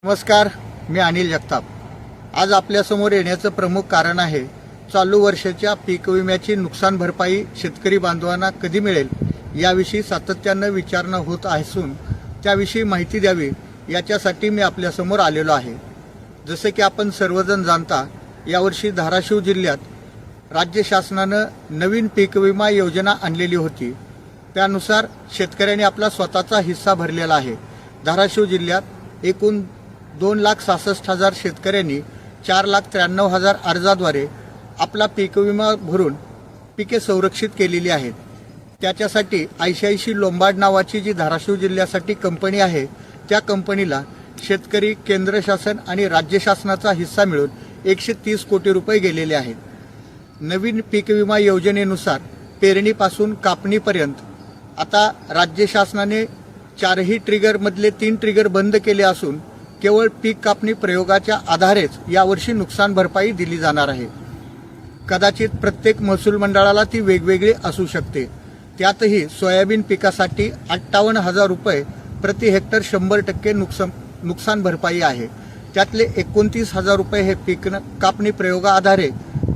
नमस्कार, मी अनिल जगताप। आज आपल्यासमोर येण्याचं प्रमुख कारण आहे चालू वर्षाच्या पीक विम्याची नुकसान भरपाई शेतकरी बांधवांना कधी मिळेल याविषयी सातत्याने विचारणा होत असून त्याविषयी माहिती द्यावी याच्यासाठी मी आपल्यासमोर आलेलो आहे। जसे की आपण सर्वजण जाणता, यावर्षी धाराशिव जिल्ह्यात राज्य शासनाने नवीन पीक विमा योजना आणलेली होती। त्यानुसार शेतकऱ्यांनी आपला स्वतःचा हिस्सा भरलेला आहे। धाराशिव जिल्ह्यात एकूण 2,66,000 शेतकऱ्यांनी 4,93,000 अर्जाद्वारे आपला पीक विमा भरून पिके संरक्षित केलेली आहेत। त्याच्यासाठी ICICI लोंबार्ड नावाची जी धाराशिव जिल्ह्यासाठी कंपनी आहे, त्या कंपनीला शेतकरी, केंद्र शासन आणि राज्य शासनाचा हिस्सा मिळून 130 कोटी रुपये गेलेले आहेत। नवीन पीक विमा योजनेनुसार पेरणीपासून कापणीपर्यंत आता राज्य शासनाने 4ही ट्रिगरमधले 3 ट्रिगर बंद केले असून केवळ पीक कापणी प्रयोगाच्या आधारेच यावर्षी नुकसान भरपाई दिली जाणार आहे। कदाचित प्रत्येक महसूल मंडळाला ती वेगवेगळी असू शकते। त्यातही सोयाबीन पिकासाठी 58,000 रुपये प्रति हेक्टर 100% नुकसान भरपाई आहे। त्यातले 29,000 रुपये हे पीक कापणी प्रयोगाआधारे,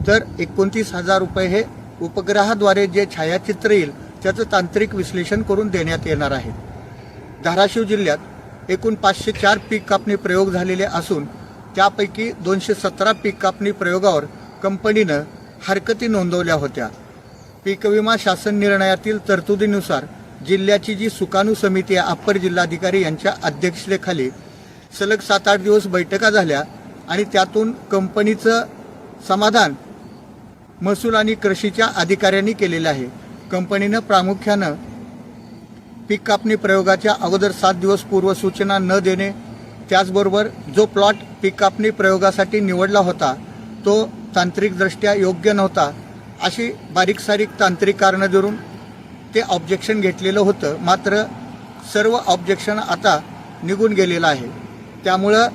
तर 29,000 रुपये हे उपग्रहाद्वारे जे छायाचित्र येईल त्याचं तांत्रिक विश्लेषण करून देण्यात येणार आहे। धाराशिव जिल्ह्यात एकूण 504 पीक कापणी प्रयोग झालेले असून त्यापैकी 217 पीक कापणी प्रयोगावर कंपनीनं हरकती नोंदवल्या होत्या। पीक विमा शासन निर्णयातील तरतुदीनुसार जिल्ह्याची जी सुकाणू समिती आहे, अप्पर जिल्हाधिकारी यांच्या अध्यक्षतेखाली सलग 7-8 दिवस बैठका झाल्या आणि त्यातून कंपनीचं समाधान महसूल आणि कृषीच्या अधिकाऱ्यांनी केलेलं आहे। कंपनीनं प्रामुख्यानं पीक कापणी प्रयोगाच्या अगोदर 7 दिवस पूर्वसूचना न देणे, त्याचबरोबर जो प्लॉट पीक कापणी प्रयोगासाठी निवडला होता तो तांत्रिकदृष्ट्या योग्य नव्हता, अशी बारीक सारीक तांत्रिक कारणं देऊन ते ऑब्जेक्शन घेतलेलं होतं। मात्र सर्व ऑब्जेक्शन आता निघून गेलेलं आहे। त्यामुळं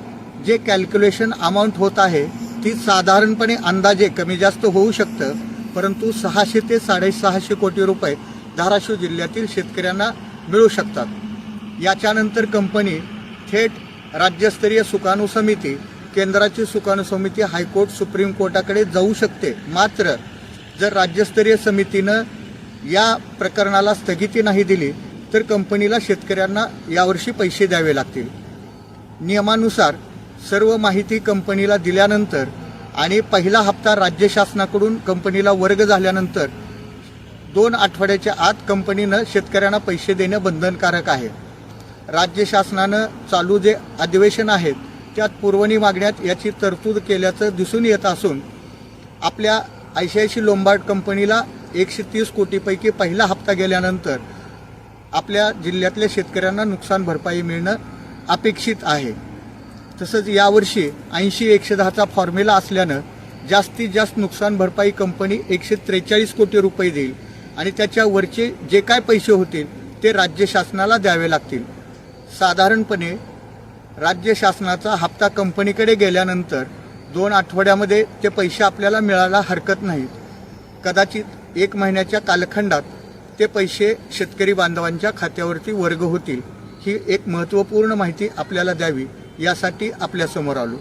जे कॅल्क्युलेशन अमाऊंट होत आहे ती साधारणपणे अंदाजे कमी जास्त होऊ शकतं, परंतु 600 ते 650 कोटी रुपये धाराशिव जिल्ह्यातील शेतकऱ्यांना मिळू शकतात। याच्यानंतर कंपनी थेट राज्यस्तरीय सुकाणू समिती, केंद्राची सुकाणू समिती, हायकोर्ट, सुप्रीम कोर्टाकडे जाऊ शकते। मात्र जर राज्यस्तरीय समितीनं या प्रकरणाला स्थगिती नाही दिली तर कंपनीला शेतकऱ्यांना यावर्षी पैसे द्यावे लागतील। नियमानुसार सर्व माहिती कंपनीला दिल्यानंतर आणि पहिला हप्ता राज्य शासनाकडून कंपनीला वर्ग झाल्यानंतर 2 आठवड्याच्या आत कंपनीनं शेतकऱ्यांना पैसे देणं बंधनकारक आहे। राज्य शासनानं चालू जे अधिवेशन आहेत त्यात पुरवणी मागण्यात याची तरतूद केल्याचं दिसून येत असून आपल्या ICICI लोंबार्ड कंपनीला 130 कोटीपैकी पहिला हप्ता गेल्यानंतर आपल्या जिल्ह्यातल्या शेतकऱ्यांना नुकसान भरपाई मिळणं अपेक्षित आहे। तसंच यावर्षी 80-110चा फॉर्म्युला असल्यानं जास्तीत जास्त नुकसान भरपाई कंपनी 143 कोटी रुपये देईल आणि त्याच्यावरचे जे काय पैसे होतील ते राज्य शासनाला द्यावे लागतील। साधारणपणे राज्य शासनाचा हप्ता कंपनीकडे गेल्यानंतर 2 आठवड्यामध्ये ते पैसे आपल्याला मिळायला हरकत नाही। कदाचित 1 महिन्याच्या कालखंडात ते पैसे शेतकरी बांधवांच्या खात्यावरती वर्ग होतील। ही एक महत्त्वपूर्ण माहिती आपल्याला द्यावी यासाठी आपल्यासमोर आलो।